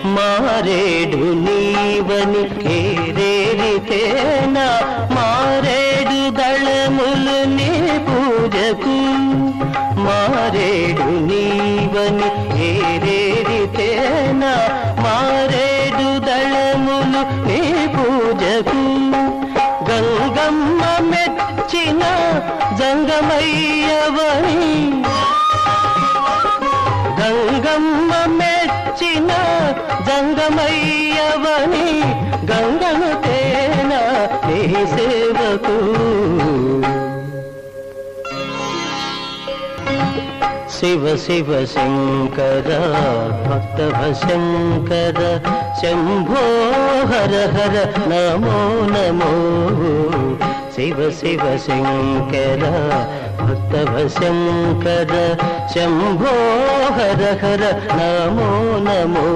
మారేడు నీవని ఏరేరితేనా మారేడు దళములు నీ పూజకు మారేడు నీవని ఏరేరితేనా మారేడు దళములు నీ పూజకు గంగమ్మ మెచ్చిన జంగమయ్యవని గంగమ్మ మెచ్చిన జంగమయ్యవని గంగను తేన నీ సేవకు శివ శివ శంకర భక్తవ శంకర శంభో హర హర నమో నమో శివ శివ శంకర భక్తవ శంకర శంభో హర హర నమో నమో